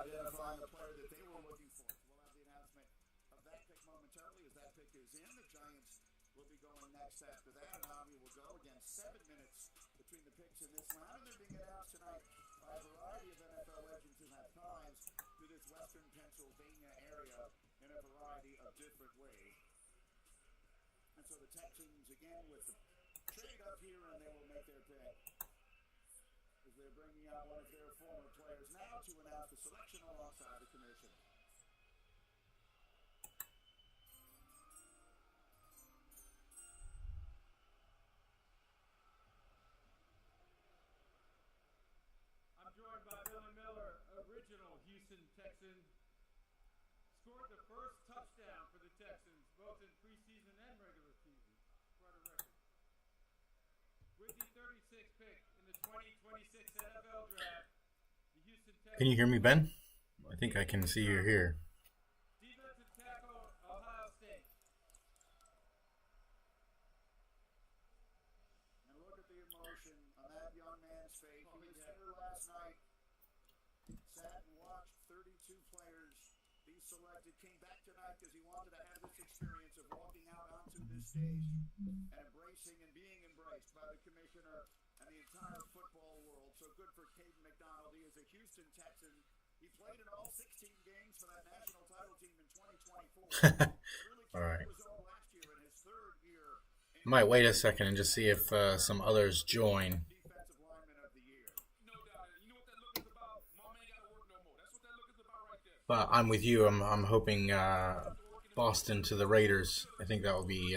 identifying the player that they were looking for. We'll have the announcement of that pick momentarily as that pick is in. The Giants will be going next after that, and Omni will go. Again, 7 minutes between the picks in this round, and they're being announced tonight by a variety of NFL legends who have ties to this western Pennsylvania area in a variety of different ways. And so the Texans, again, with the trade up here, and they will make their pick as they're bringing out one of their former players now to announce the selection alongside the commission. I'm joined by Billy Miller, original Houston Texan. Scored the first touchdown for the Texans, both in preseason and regular season. Quite a record. With the 36th pick in the 2026 NFL Draft, the Houston Texans. Can you hear me, Ben? I think I can see you here. Defensive tackle, Ohio State. And look at the emotion on that young man's face. He was here last night, sat and watched 32 players be selected, came back tonight because he wanted to have this experience of walking out onto this stage and embracing and being embraced by the commissioner and the entire football world. So good for Caden McDonald. He is a Houston Texan. He played in all 16 games for that national title team in 2024. All right. Was on last year in his third year. Might wait a second and just see if some others join. Defensive lineman of the year. No doubt. You know what that look is about? My man got to work no more. That's what that look is about right there. But I'm with you. I'm hoping Boston to the Raiders. I think that would be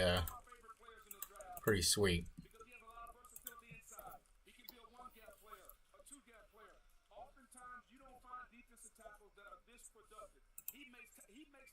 pretty sweet. Because he has a lot of versatility inside. He can be a one-gap player, a two-gap player. Oftentimes, you don't find defensive tackles that are this productive. He makes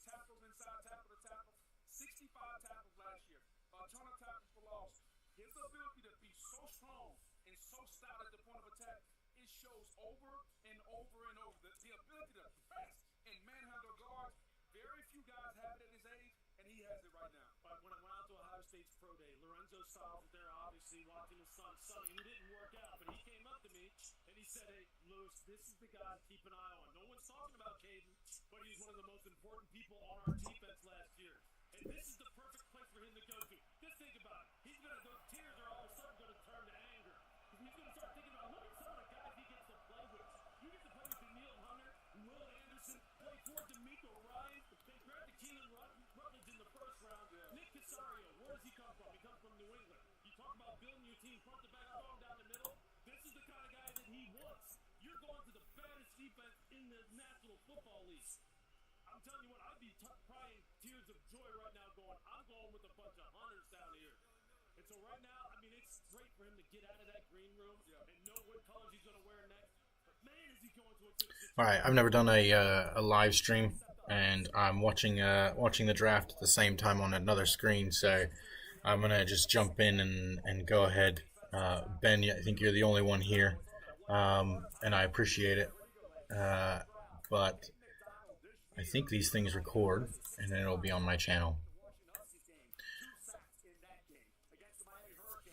tackles inside tackle to tackle. 65 tackles last year. A ton of tackles for loss. His ability to be so strong and so stout at the point of attack, it shows over and over and over. The ability to press and manhandle guards, very few guys have it at his age, and he has it right now. But when I went out to Ohio State's pro day, Lorenzo Styles was there, obviously watching his son Sonny, who didn't work out, but he came up to me and he said, "Hey, Lewis, this is the guy to keep an eye on. No one's talking about Caden, but he's one of the most important people on our defense last year. And this is the perfect place for him to go to. Just think about it. Those tears are all of a sudden going to turn to anger. Because he's going to start thinking about, look at some of the guys he gets to play with. You get to play with Daniil Hunter, Will Anderson, play for D'Amico Ryan. They drafted Keelan Rutledge in the first round. Nick Casario, where does he come from? He comes from New England. You talk about building your team front to back, strong down the middle. This is the kind of guy that he wants. You're going to the baddest defense in the National Football League. I'm telling you what, I'd be crying tears of joy right now going, I'm going with a bunch of hunters down here. And so right now, I mean, it's great for him to get out of that green room and know what colors he's going to wear next. But man, is he going to a good situation. All right, I've never done a live stream, and I'm watching the draft at the same time on another screen, so I'm gonna just jump in and go ahead. Ben, I think you're the only one here, and I appreciate it. But I think these things record, and then it'll be on my channel.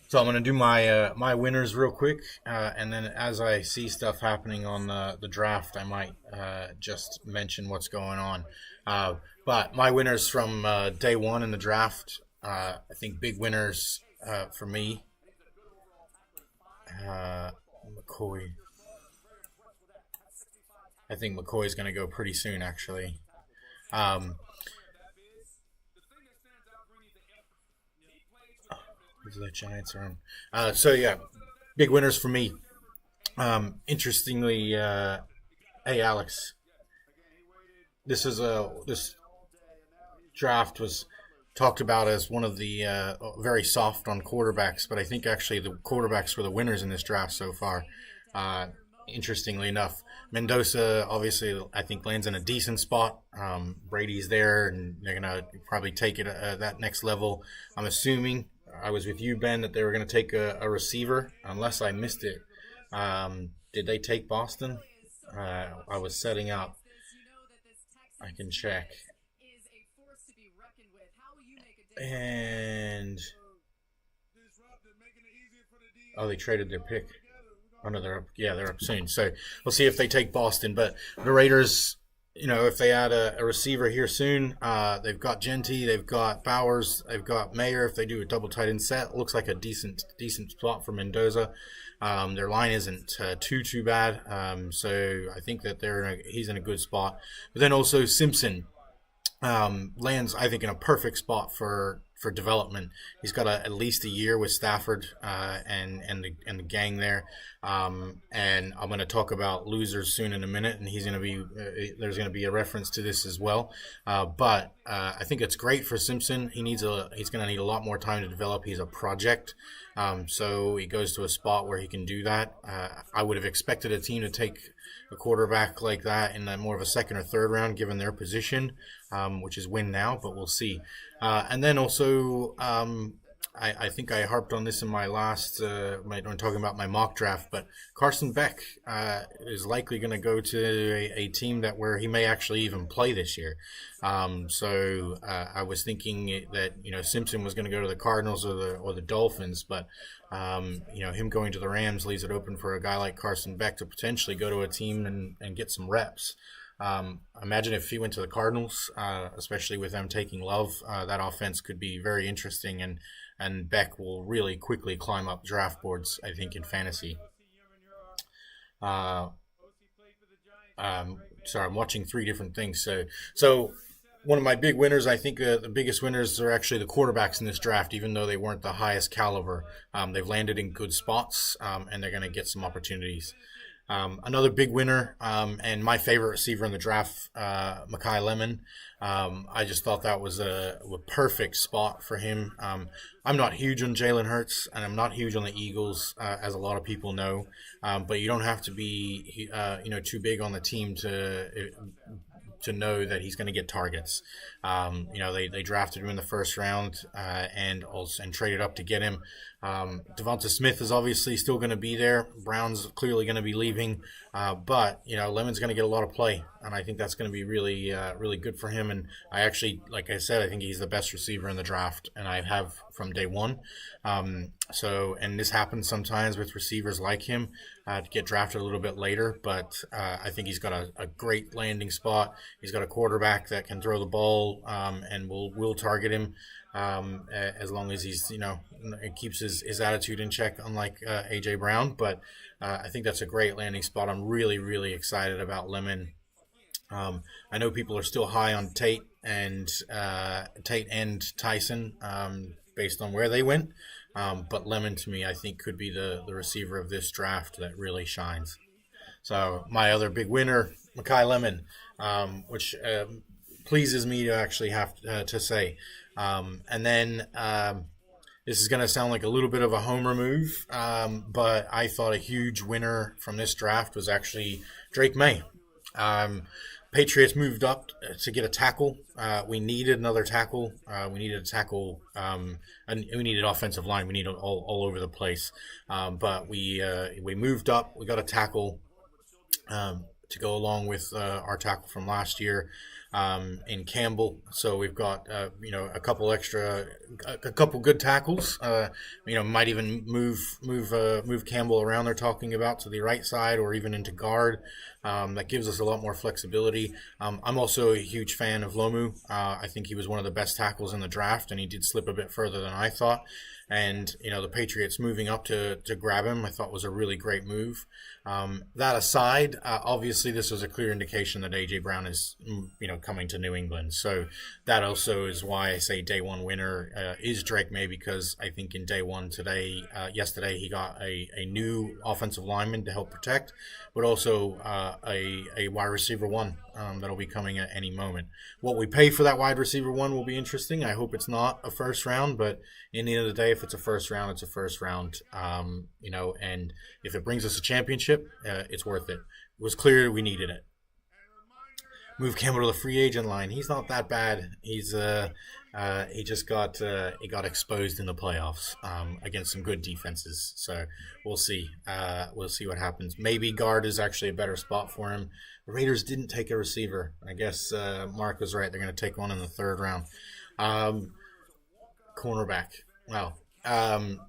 So I'm going to do my winners real quick, and then as I see stuff happening on the draft, I might just mention what's going on. But my winners from day one in the draft, I think big winners for me, McCoy. I think McCoy is going to go pretty soon, actually. The Giants are on. So yeah, big winners for me. Interestingly, hey Alex, this draft was talked about as one of the very soft on quarterbacks, but I think actually the quarterbacks were the winners in this draft so far. Interestingly enough, Mendoza obviously I think lands in a decent spot. Brady's there, and they're gonna probably take it that next level. I'm assuming. I was with you, Ben, that they were going to take a receiver, unless I missed it. Did they take Boston? I was setting up. I can check. And oh, they traded their pick. Oh no, they're up soon. So we'll see if they take Boston. But the Raiders, if they add a receiver here soon, they've got Genty, they've got Bowers, they've got Mayer. If they do a double tight end set, looks like a decent spot for Mendoza. Their line isn't too bad, so I think that he's in a good spot. But then also Simpson lands, I think, in a perfect spot for development. He's got at least a year with Stafford and the gang there. And I'm going to talk about losers soon in a minute, and there's going to be a reference to this as well. But I think it's great for Simpson. He's going to need a lot more time to develop. He's a project. So he goes to a spot where he can do that. I would have expected a team to take a quarterback like that in more of a second or third round, given their position, which is win now, but we'll see. And then also, I think I harped on this in my last, when talking about my mock draft, but Carson Beck is likely going to go to a team where he may actually even play this year. So I was thinking that Simpson was going to go to the Cardinals or the Dolphins, but him going to the Rams leaves it open for a guy like Carson Beck to potentially go to a team and get some reps. Imagine if he went to the Cardinals, especially with them taking Love, that offense could be very interesting, and Beck will really quickly climb up draft boards, I think, in fantasy. Sorry, I'm watching three different things. So one of my big winners, I think the biggest winners are actually the quarterbacks in this draft, even though they weren't the highest caliber. They've landed in good spots, and they're going to get some opportunities. Another big winner, and my favorite receiver in the draft, Mekhi Lemon. I just thought that was a perfect spot for him. I'm not huge on Jalen Hurts, and I'm not huge on the Eagles, as a lot of people know. But you don't have to be, too big on the team to know that he's going to get targets. They drafted him in the first round and traded up to get him. Devonta Smith is obviously still going to be there. Brown's clearly going to be leaving, but Lemon's going to get a lot of play, and I think that's going to be really, really good for him. And I actually, like I said, I think he's the best receiver in the draft, and I have from day one. And this happens sometimes with receivers like him to get drafted a little bit later, but I think he's got a great landing spot. He's got a quarterback that can throw the ball and will target him. As long as he's, keeps his attitude in check, unlike A.J. Brown. But I think that's a great landing spot. I'm really, really excited about Lemon. I know people are still high on Tate and Tyson based on where they went. But Lemon, to me, I think could be the receiver of this draft that really shines. So my other big winner, Mekhi Lemon, which pleases me to actually have to say. And then this is going to sound like a little bit of a homer move, but I thought a huge winner from this draft was actually Drake May. Patriots moved up to get a tackle. We needed another tackle. We needed a tackle, and we needed offensive line. We needed all over the place. But we moved up. We got a tackle to go along with our tackle from last year. In Campbell, so we've got a couple good tackles. Might even move Campbell around. They're talking about to the right side or even into guard. That gives us a lot more flexibility. I'm also a huge fan of Lomu. I think he was one of the best tackles in the draft, and he did slip a bit further than I thought. And the Patriots moving up to grab him, I thought was a really great move. That aside, obviously this was a clear indication that A.J. Brown is coming to New England. So that also is why I say day one winner is Drake May, because I think in day one yesterday he got a new offensive lineman to help protect, but also a wide receiver one that'll be coming at any moment. What we pay for that wide receiver one will be interesting. I hope it's not a first round, but in the end of the day, if it's a first round, it's a first round. And if it brings us a championship, it's worth it. It was clear we needed it. Move Campbell to the free agent line. He's not that bad. He just got exposed in the playoffs against some good defenses. So we'll see. We'll see what happens. Maybe guard is actually a better spot for him. The Raiders didn't take a receiver. I guess Mark was right. They're going to take one in the third round. Cornerback. Well,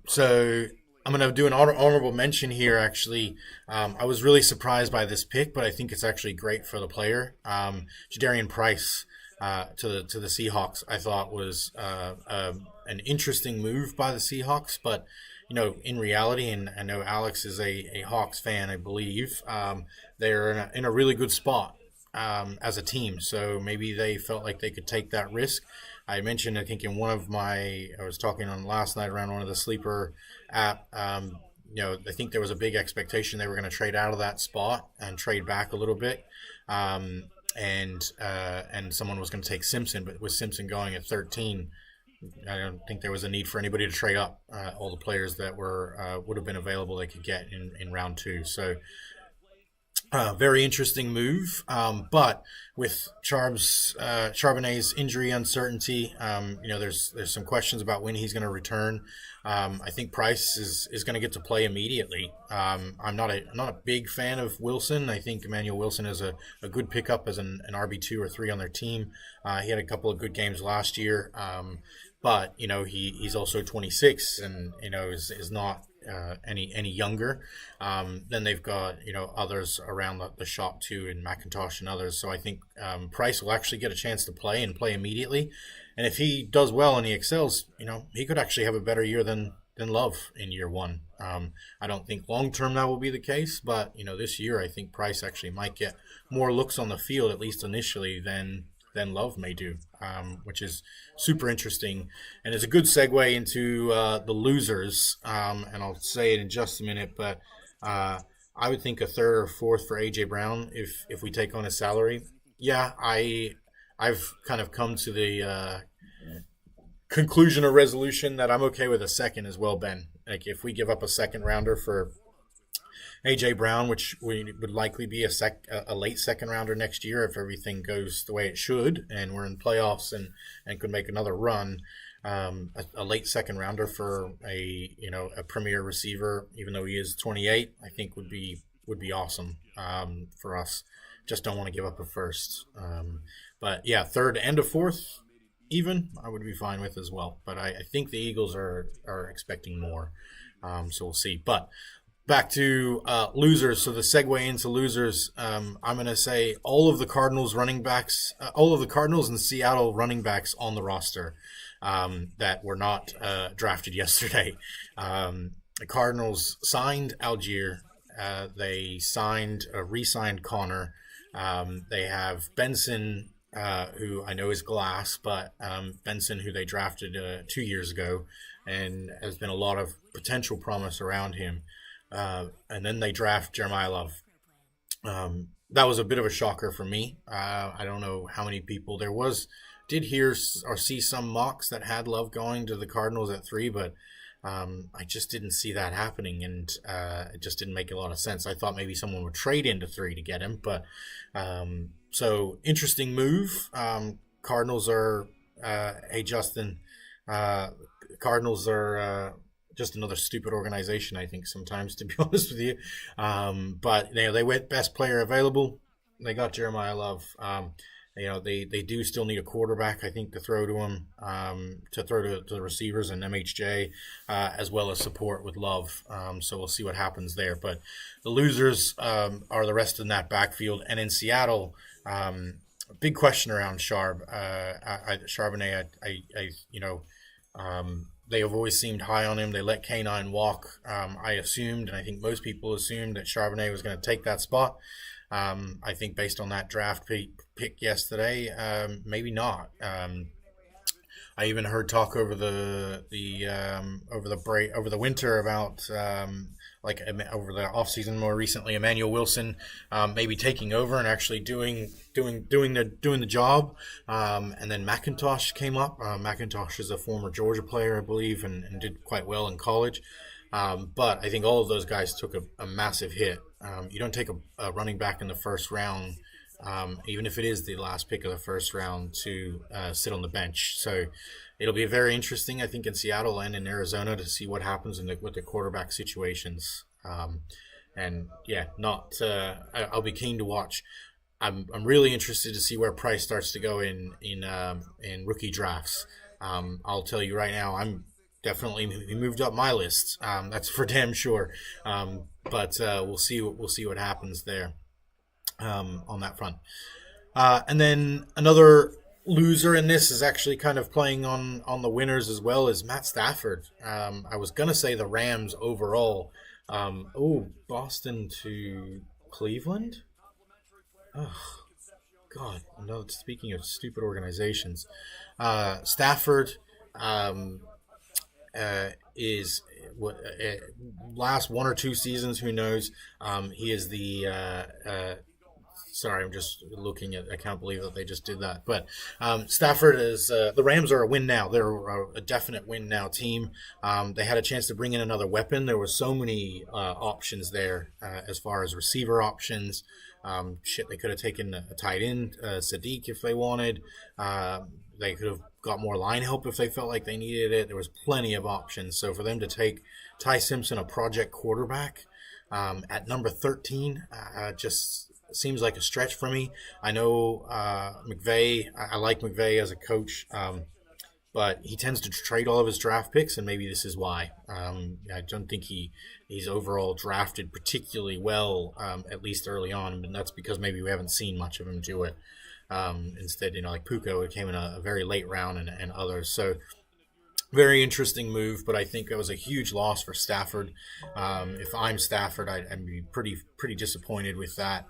so I'm going to do an honorable mention here, actually. I was really surprised by this pick, but I think it's actually great for the player. Jadarian Price to the Seahawks, I thought was an interesting move by the Seahawks, but in reality, and I know Alex is a Hawks fan, I believe, they're in a really good spot as a team, so maybe they felt like they could take that risk. I mentioned, I think, I was talking on last night around one of the sleeper app. I think there was a big expectation they were going to trade out of that spot and trade back a little bit, and someone was going to take Simpson. But with Simpson going at 13, I don't think there was a need for anybody to trade up. All the players that would have been available they could get in round 2. So. Very interesting move, but with Charbonnet's injury uncertainty, there's some questions about when he's going to return. I think Price is going to get to play immediately. I'm not a big fan of Wilson. I think Emmanuel Wilson is a good pickup as an RB2 or 3 on their team. He had a couple of good games last year, but he's also 26 and is not any younger. Then they've got others around the shop too, in McIntosh and others. So I think Price will actually get a chance to play immediately. And if he does well and he excels, he could actually have a better year than Love in year 1. I don't think long term that will be the case, but this year I think Price actually might get more looks on the field, at least initially, than Love may do, which is super interesting. And it's a good segue into the losers, and I'll say it in just a minute, but I would think a 3rd or 4th for A.J. Brown if we take on his salary. Yeah, I've kind of come to the conclusion or resolution that I'm okay with a 2nd as well, Ben. Like if we give up a 2nd rounder for A.J. Brown, which would likely be a late 2nd rounder next year if everything goes the way it should, and we're in playoffs and could make another run. A late 2nd rounder for a premier receiver, even though he is 28, I think would be awesome for us. Just don't want to give up a 1st. But yeah, 3rd and a 4th, even I would be fine with as well. But I think the Eagles are expecting more, so we'll see. But back to losers. So the segue into losers, I'm going to say all of the Cardinals and Seattle running backs on the roster that were not drafted yesterday. The Cardinals signed Algier. They re-signed Connor. They have Benson, who I know is glass, but Benson, who they drafted 2 years ago, and has been a lot of potential promise around him. And then they draft Jeremiah Love. That was a bit of a shocker for me. I don't know how many people there was. Did hear or see some mocks that had Love going to the Cardinals at 3, but I just didn't see that happening, and it just didn't make a lot of sense. I thought maybe someone would trade into 3 to get him, but so interesting move. Cardinals are, hey Justin, Cardinals are just another stupid organization, I think, sometimes, to be honest with you. But they went best player available. They got Jeremiah Love. They do still need a quarterback, I think, to throw to him, to throw to the receivers and MHJ, as well as support with Love. So we'll see what happens there. But the losers are the rest in that backfield. And in Seattle, big question around Charbonnet. They have always seemed high on him. They let K9 walk. I assumed, and I think most people assumed, that Charbonnet was going to take that spot. I think based on that draft pick yesterday, maybe not. I even heard talk over the winter about over the offseason more recently, Emmanuel Wilson maybe taking over and actually doing the job. And then McIntosh came up. McIntosh is a former Georgia player, I believe, and did quite well in college. But I think all of those guys took a massive hit. You don't take a running back in the first round, even if it is the last pick of the first round, to sit on the bench. So it'll be very interesting, I think, in Seattle and in Arizona to see what happens with the quarterback situations. And yeah, I'll be keen to watch. I'm really interested to see where Price starts to go in rookie drafts. I'll tell you right now, definitely he moved up my list. That's for damn sure. But we'll see what happens there on that front. And then another loser in this is actually kind of playing on the winners as well as Matt Stafford. I was gonna say the Rams overall. Boston to Cleveland. Oh God! No. Speaking of stupid organizations, Stafford is what last 1 or 2 seasons. Who knows? He is the. Sorry, I'm just looking at. I can't believe that they just did that. But Stafford is the Rams are a win now. They're a definite win now team. They had a chance to bring in another weapon. There were so many options there as far as receiver options. They could have taken a tight end, Sadiq, if they wanted. They could have got more line help if they felt like they needed it. There was plenty of options. So for them to take Ty Simpson, a project quarterback, at number 13, just seems like a stretch for me. I know McVay. I like McVay as a coach, but he tends to trade all of his draft picks, and maybe this is why. I don't think he's overall drafted particularly well, at least early on, and that's because maybe we haven't seen much of him do it. Instead, like Puka, it came in a very late round, and others. So very interesting move, but I think it was a huge loss for Stafford. If I'm Stafford, I'd be pretty disappointed with that.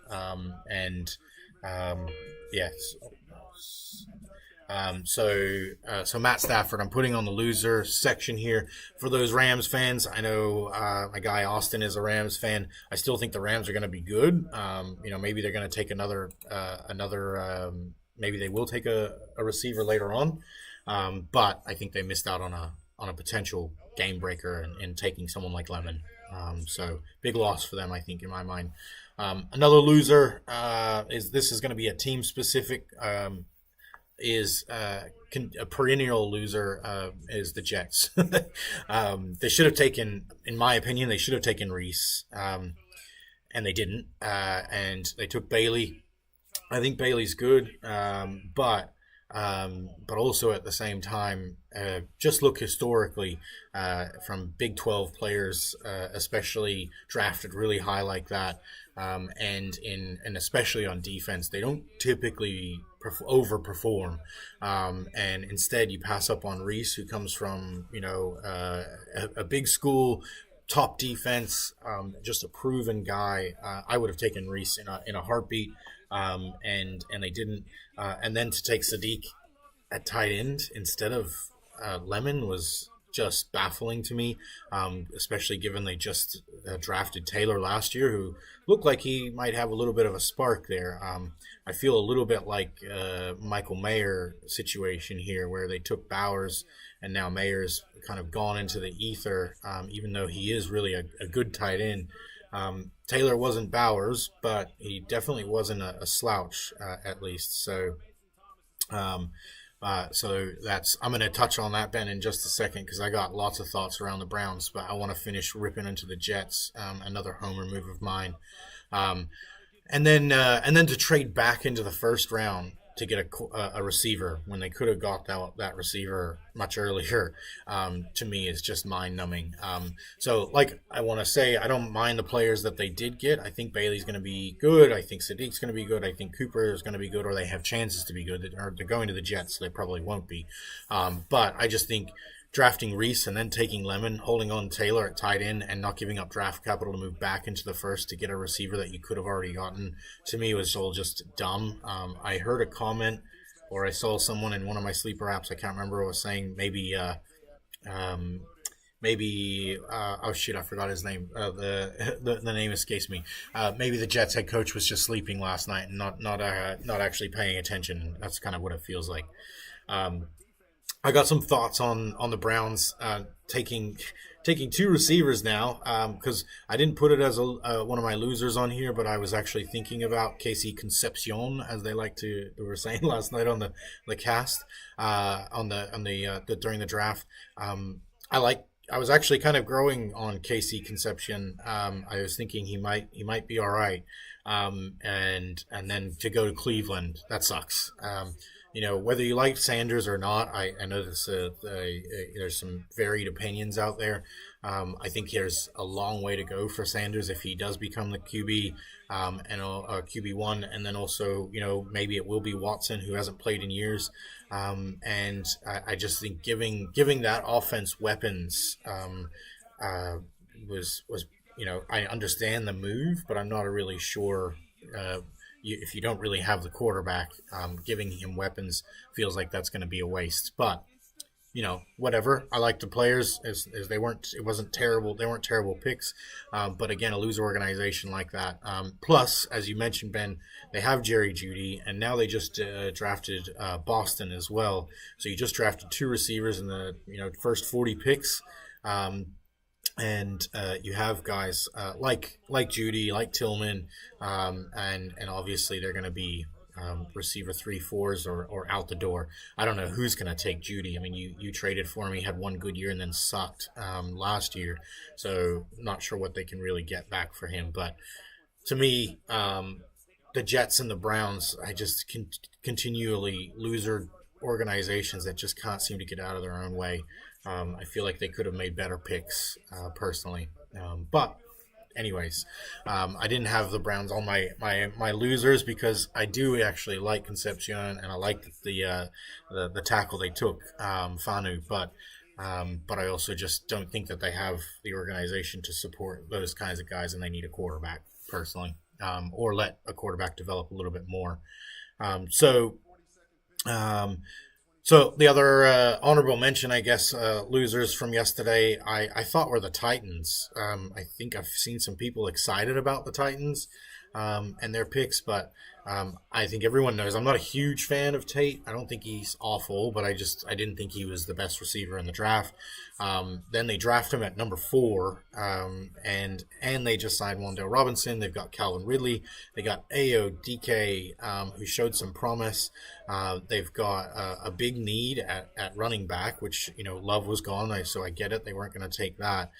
So Matt Stafford, I'm putting on the loser section here for those Rams fans. I know my guy Austin is a Rams fan. I still think the Rams are going to be good. Maybe they're going to take another. Maybe they will take a receiver later on. But I think they missed out on a potential game breaker in taking someone like Lemon. So big loss for them, I think, in my mind. Another loser is going to be a team specific. A perennial loser is the Jets. They should have taken, in my opinion, Reese, and they didn't. And they took Bailey. I think Bailey's good, but also at the same time, just look historically from Big 12 players, especially drafted really high like that, and especially on defense, they don't typically overperform, and instead you pass up on Reese, who comes from a big school, top defense, just a proven guy. I would have taken Reese in a heartbeat. And they didn't. And then to take Sadiq at tight end instead of Lemon was just baffling to me, especially given they just drafted Taylor last year, who looked like he might have a little bit of a spark there. I feel a little bit like Michael Mayer situation here, where they took Bowers and now Mayer's kind of gone into the ether, even though he is really a good tight end. Taylor wasn't Bowers, but he definitely wasn't a slouch, at least. So that's, I'm going to touch on that, Ben, in just a second, because I got lots of thoughts around the Browns, but I want to finish ripping into the Jets, another homer move of mine. And then to trade back into the first round to get a receiver when they could have got that receiver much earlier, to me is just mind-numbing. So, like I want to say, I don't mind the players that they did get. I think Bailey's going to be good. I think Sadiq's going to be good. I think Cooper is going to be good, or they have chances to be good. They're going to the Jets, so they probably won't be. But I just think drafting Reese and then taking Lemon, holding on Taylor at tight end, and not giving up draft capital to move back into the first to get a receiver that you could have already gotten, to me was all just dumb. I heard a comment, or I saw someone in one of my sleeper apps, I can't remember what was saying, maybe oh shit, I forgot his name. The name escapes me. Maybe the Jets head coach was just sleeping last night and not actually paying attention. That's kind of what it feels like. I got some thoughts on the Browns taking two receivers now, because I didn't put it as one of my losers on here, but I was actually thinking about Casey Concepcion, as they were saying last night on the cast, during the draft. I was actually kind of growing on Casey Concepcion. I was thinking he might be all right, and then to go to Cleveland, that sucks. whether you like Sanders or not, I know there's some varied opinions out there. I think there's a long way to go for Sanders if he does become the QB and QB1, and then also maybe it will be Watson, who hasn't played in years. And I just think giving that offense weapons was I understand the move, but I'm not really sure. If you don't really have the quarterback, giving him weapons feels like that's going to be a waste. But whatever. I like the players as they weren't. It wasn't terrible. They weren't terrible picks. But again, a loser organization like that. Plus, as you mentioned, Ben, they have Jerry Jeudy, and now they just drafted Boston as well. So you just drafted 2 receivers in the first 40 picks. And you have guys like Jeudy, like Tillman, and obviously they're going to be receiver 3-4s or out the door. I don't know who's going to take Jeudy. I mean, you traded for him. He had one good year and then sucked last year, so not sure what they can really get back for him. But to me, the Jets and the Browns, I just continually loser organizations that just can't seem to get out of their own way. I feel like they could have made better picks, personally. But anyways, I didn't have the Browns on my losers because I do actually like Concepcion and I like the tackle they took, Fanu. But I also just don't think that they have the organization to support those kinds of guys, and they need a quarterback personally, or let a quarterback develop a little bit more. So the other honorable mention, I guess, losers from yesterday, I thought were the Titans. I think I've seen some people excited about the Titans and their picks, but I think everyone knows I'm not a huge fan of Tate. I don't think he's awful, but I didn't think he was the best receiver in the draft. Then they draft him at number 4, and they just signed Wan'Dale Robinson. They've got Calvin Ridley. They got Ayo Dike, who showed some promise. They've got a big need at running back, which Love was gone, so I get it. They weren't going to take that,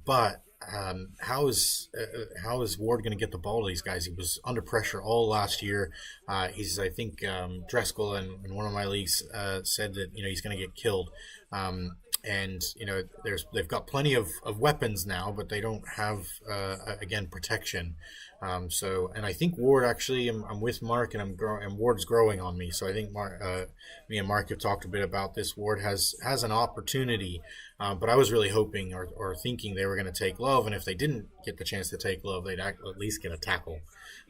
but. How is Ward going to get the ball to these guys? He was under pressure all last year. I think Driscoll in one of my leagues said that he's going to get killed. And they've got plenty of weapons now, but they don't have again protection. And I think Ward actually, I'm with Mark, and Ward's growing on me. So I think me and Mark have talked a bit about this. Ward has an opportunity, but I was really hoping or thinking they were going to take Love, and if they didn't get the chance to take Love, they'd at least get a tackle.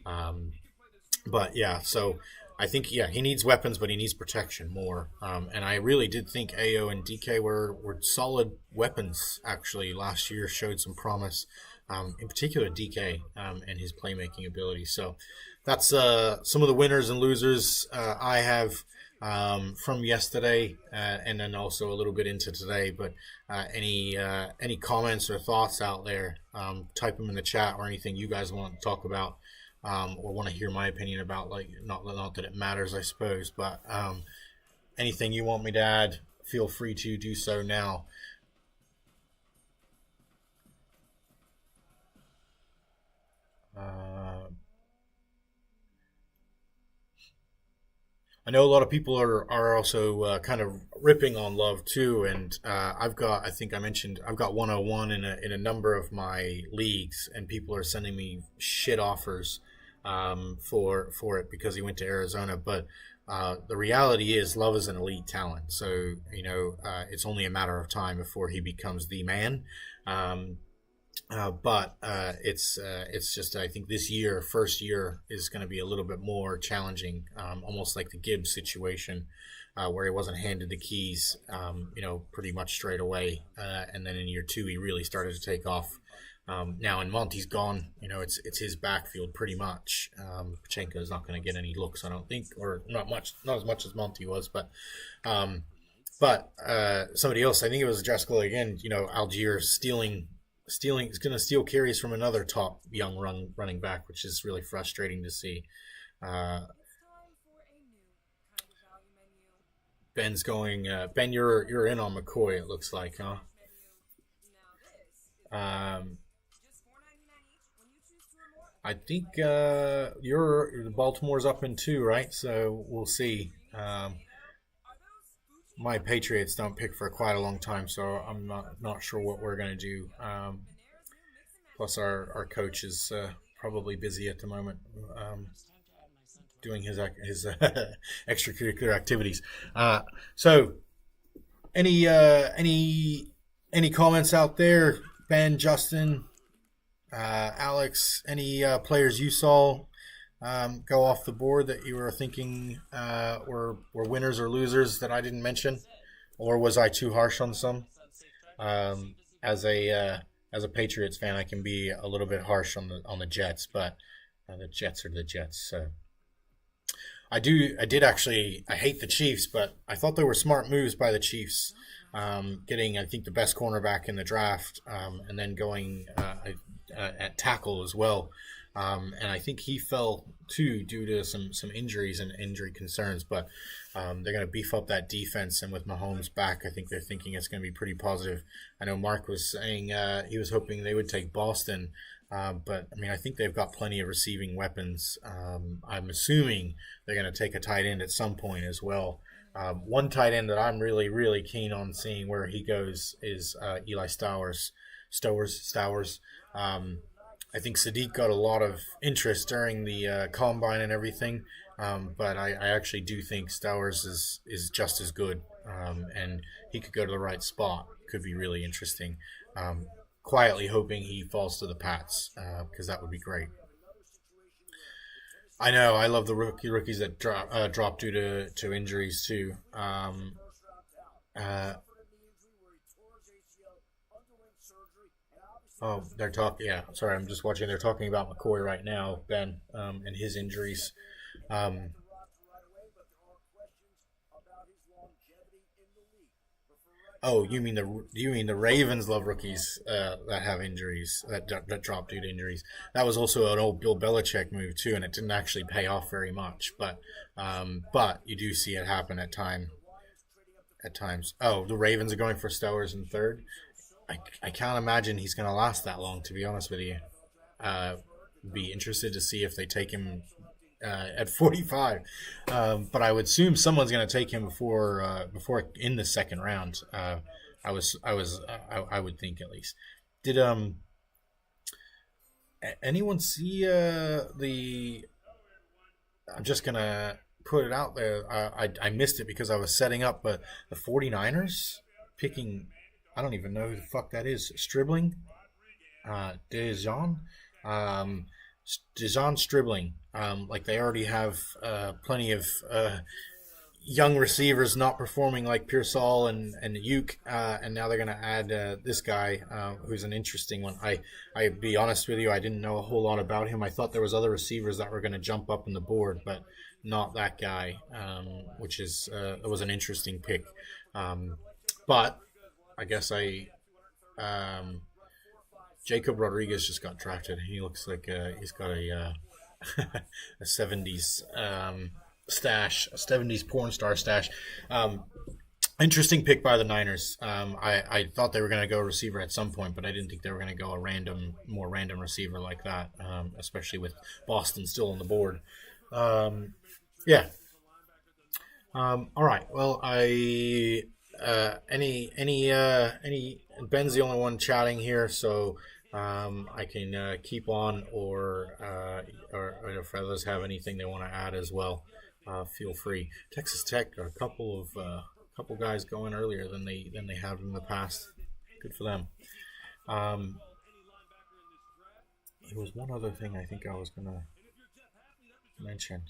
But yeah, so I think he needs weapons, but he needs protection more. And I really did think Ayo and DK were solid weapons. Actually, last year showed some promise. In particular, DK and his playmaking ability. So that's some of the winners and losers I have from yesterday, and then also a little bit into today. But any comments or thoughts out there, type them in the chat, or anything you guys want to talk about, or want to hear my opinion about. Like, not that it matters, I suppose, but anything you want me to add, feel free to do so now. I know a lot of people are also kind of ripping on Love too, and I've got 101 in a number of my leagues, and people are sending me shit offers for it because he went to Arizona. But the reality is Love is an elite talent, so it's only a matter of time before he becomes the man. But it's just, I think this year, first year, is going to be a little bit more challenging, almost like the Gibbs situation, where he wasn't handed the keys, pretty much straight away. And then in year 2, he really started to take off. Now, in Monty's gone, it's his backfield pretty much. Pachenko is not going to get any looks, I don't think, or not as much as Monty was, but somebody else, I think it was Driscoll again, Algier is going to steal carries from another top young running back, which is really frustrating to see. Ben's going. Ben, you're in on McCoy. It looks like, huh? I think the Baltimore's up in 2, right? So we'll see. My Patriots don't pick for quite a long time, so I'm not sure what we're going to do. Plus, our coach is probably busy at the moment, doing his extracurricular activities. So, any comments out there, Ben, Justin, Alex? Any players you saw go off the board that you were thinking were winners or losers that I didn't mention, or was I too harsh on some? As a Patriots fan, I can be a little bit harsh on the Jets, but the Jets are the Jets. So I did actually. I hate the Chiefs, but I thought they were smart moves by the Chiefs, getting I think the best cornerback in the draft, and then going at tackle as well. And I think he fell too due to some injuries and injury concerns. But they're going to beef up that defense, and with Mahomes back, I think they're thinking it's going to be pretty positive. I know Mark was saying he was hoping they would take Boston, but I mean I think they've got plenty of receiving weapons. I'm assuming they're going to take a tight end at some point as well. One tight end that I'm really, really keen on seeing where he goes is Eli Stowers. I think Sadiq got a lot of interest during the combine and everything, but I actually do think Stowers is just as good, and he could go to the right spot. Could be really interesting. Quietly hoping he falls to the Pats, because that would be great. I know. I love the rookies that drop due to injuries too. Oh, they're talking. Yeah, sorry, I'm just watching. They're talking about McCoy right now, Ben, and his injuries. Um, oh, you mean the Ravens love rookies that have injuries that drop due to injuries. That was also an old Bill Belichick move too, and it didn't actually pay off very much. But you do see it happen at times. Oh, the Ravens are going for Stowers in third. I can't imagine he's going to last that long, to be honest with you. Be interested to see if they take him at 45. But I would assume someone's going to take him before in the second round. I would think at least. Did anyone see the? I'm just gonna put it out there. I missed it because I was setting up, but the 49ers picking. I don't even know who the fuck that is. Stribling? Dejan? Dejan Stribling. Like they already have plenty of young receivers not performing like Pearsall and Uke, and now they're going to add this guy who's an interesting one. I be honest with you, I didn't know a whole lot about him. I thought there was other receivers that were going to jump up on the board, but not that guy, which is it was an interesting pick. But I guess Jacob Rodriguez just got drafted. He looks like he's got a 70s stash, a 70s porn star stash. Interesting pick by the Niners. I thought they were going to go receiver at some point, but I didn't think they were going to go more random receiver like that, especially with Boston still on the board. Yeah. All right. Well, Ben's the only one chatting here, so I can keep on, or if others have anything they want to add as well, feel free. Texas Tech got a couple guys going earlier than they have in the past. Good for them. There was one other thing I think I was gonna mention.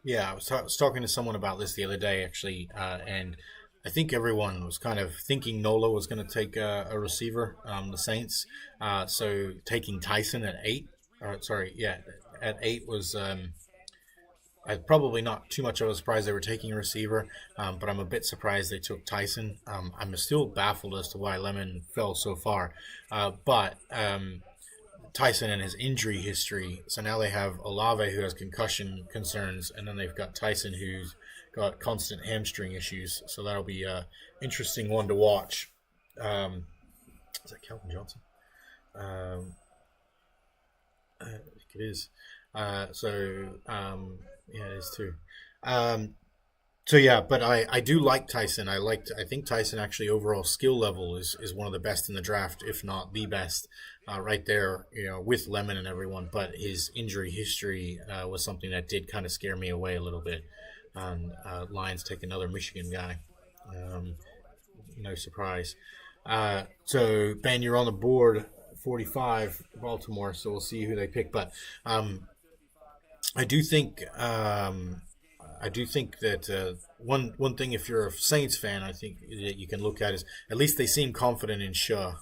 Yeah, I was talking to someone about this the other day, actually, and I think everyone was kind of thinking Nola was going to take a receiver, the Saints. So taking Tyson at 8, at 8 was probably not too much of a surprise they were taking a receiver, but I'm a bit surprised they took Tyson. I'm still baffled as to why Lemon fell so far, but Tyson and his injury history. So now they have Olave, who has concussion concerns, and then they've got Tyson, who's got constant hamstring issues. So that'll be an interesting one to watch. Is that Calvin Johnson? I think it is. Yeah, it is too. Um, so yeah, but I do like Tyson. I think Tyson actually overall skill level is one of the best in the draft, if not the best, right there. With Lemon and everyone. But his injury history was something that did kind of scare me away a little bit. Lions take another Michigan guy. Um, no surprise. So Ben, you're on the board, 45 Baltimore. So we'll see who they pick. But I do think that one thing, if you're a Saints fan, I think that you can look at is at least they seem confident in Shaw.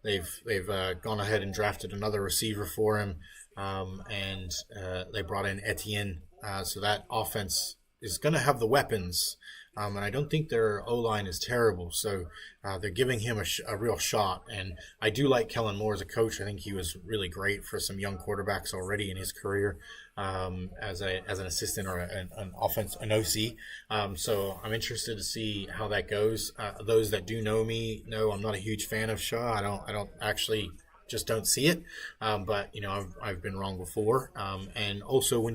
They've gone ahead and drafted another receiver for him, and they brought in Etienne. So that offense is going to have the weapons. And I don't think their O-line is terrible, so they're giving him a real shot. And I do like Kellen Moore as a coach. I think he was really great for some young quarterbacks already in his career as an assistant or an OC. So I'm interested to see how that goes. Those that do know me know I'm not a huge fan of Shaw. I don't actually just don't see it. But I've been wrong before. And also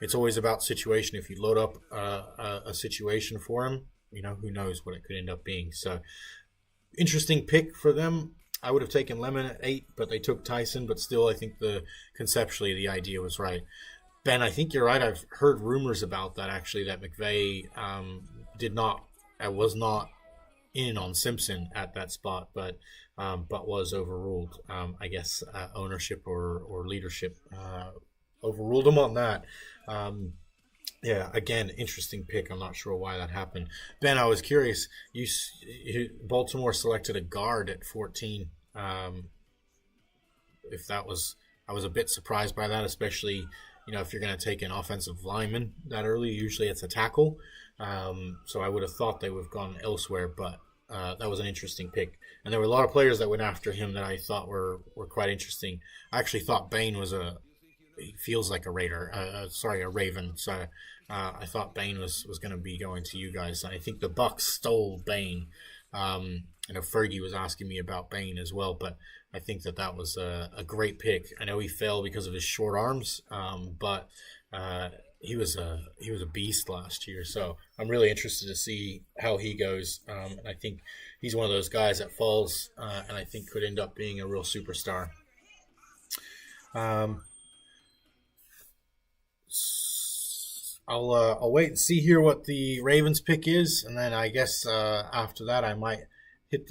it's always about situation. If you load up a situation for him, who knows what it could end up being. So interesting pick for them. I would have taken Lemon at 8, but they took Tyson. But still, I think conceptually the idea was right. Ben, I think you're right. I've heard rumors about that actually, that McVay was not in on Simpson at that spot, but was overruled. I guess ownership or leadership overruled him on that. Yeah, again, interesting pick. I'm not sure why that happened. Ben, I was curious. Baltimore selected a guard at 14. I was a bit surprised by that, especially if you're going to take an offensive lineman that early. Usually it's a tackle. So I would have thought they would have gone elsewhere, but that was an interesting pick. And there were a lot of players that went after him that I thought were quite interesting. I actually thought Bain he feels like a Raven. So I thought Bain was going to be going to you guys. I think the Bucs stole Bain. Fergie was asking me about Bain as well, but I think that was a great pick. I know he fell because of his short arms, but he was a beast last year. So I'm really interested to see how he goes. And I think he's one of those guys that falls, and I think could end up being a real superstar. I'll wait and see here what the Ravens pick is, and then I guess after that I might hit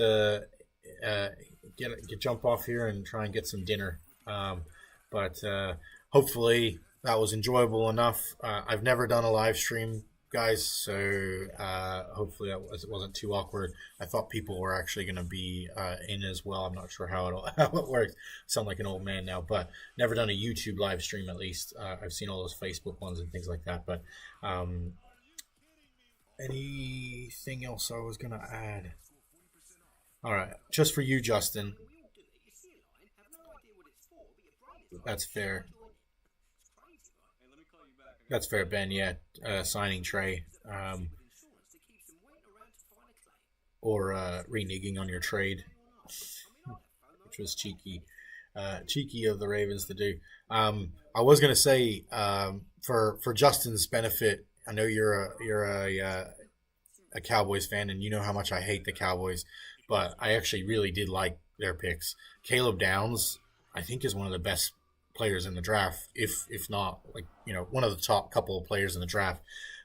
jump off here and try and get some dinner. But hopefully that was enjoyable enough. I've never done a live stream, guys, so hopefully it wasn't too awkward. I thought people were actually going to be in as well. I'm not sure how it works. I sound like an old man now, but never done a YouTube live stream at least. I've seen all those Facebook ones and things like that, but anything else I was going to add? All right, just for you, Justin. That's fair. That's fair, Ben. Yeah, signing Trey, or reneging on your trade, which was cheeky of the Ravens to do. I was gonna say, for Justin's benefit, I know you're a Cowboys fan, and you know how much I hate the Cowboys, but I actually really did like their picks. Caleb Downs, I think, is one of the best players in the draft, if not one of the top couple of players in the draft.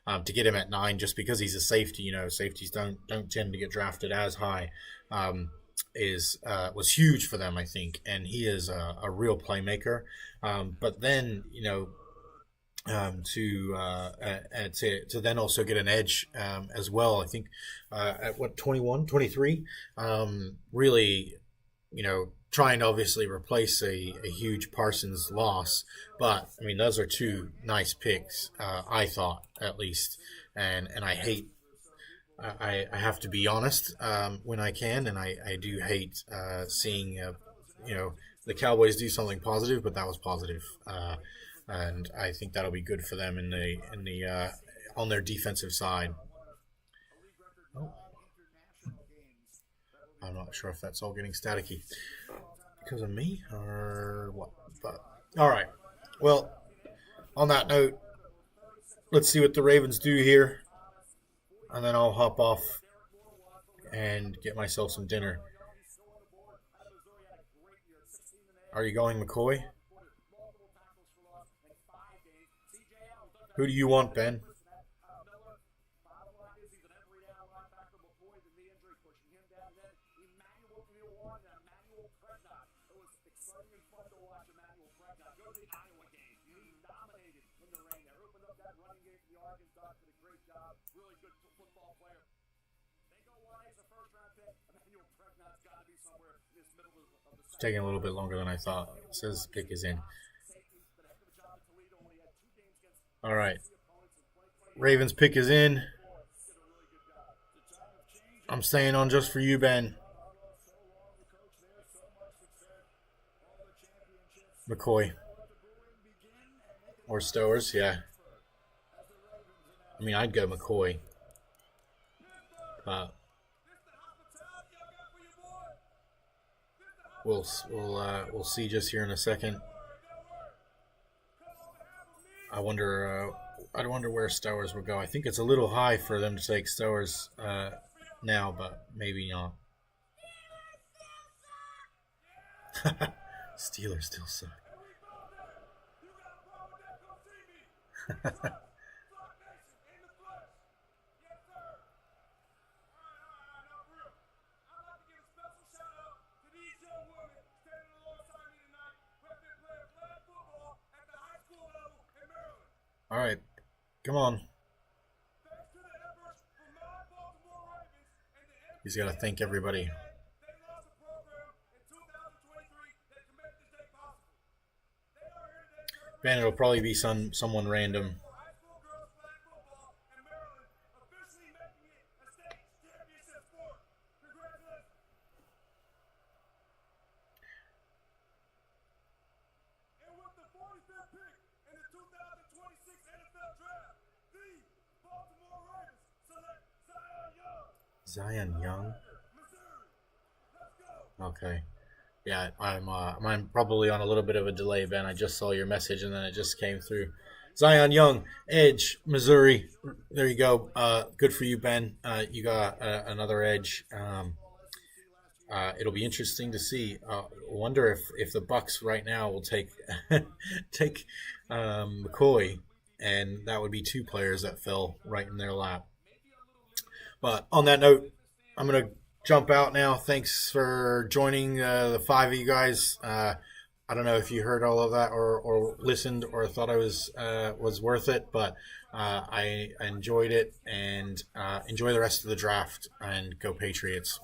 To get him at 9 just because he's a safety, safeties don't tend to get drafted as high, was huge for them, I think, and he is a real playmaker. But then to then also get an edge as well, I think at 21, 23, really trying to obviously replace a huge Parsons loss. But, I mean, those are two nice picks, I thought, at least. And I hate – I have to be honest when I can, and I do hate seeing, the Cowboys do something positive, but that was positive. And I think that'll be good for them on their defensive side. Oh. I'm not sure if that's all getting staticky. because of me or what? But all right. Well, on that note, let's see what the Ravens do here, and then I'll hop off and get myself some dinner. Are you going McCoy? Who do you want, Ben? It's taking a little bit longer than I thought. It says pick is in. All right. Ravens pick is in. I'm staying on just for you, Ben. McCoy. Or Stowers, yeah. I mean, I'd go McCoy. We'll see just here in a second. I wonder where Stowers will go. I think it's a little high for them to take Stowers now, but maybe not. Steelers still suck. All right, come on. He's got to thank everybody. Man, it'll probably be someone random. Zion Young. Okay. Yeah, I'm probably on a little bit of a delay, Ben. I just saw your message and then it just came through. Zion Young, edge, Missouri. There you go. Good for you, Ben. You got another edge. It'll be interesting to see. Wonder if the Bucks right now will take take McCoy, and that would be two players that fell right in their lap. But on that note, I'm going to jump out now. Thanks for joining the five of you guys. I don't know if you heard all of that or listened or thought I was worth it, but I enjoyed it, and enjoy the rest of the draft, and go Patriots.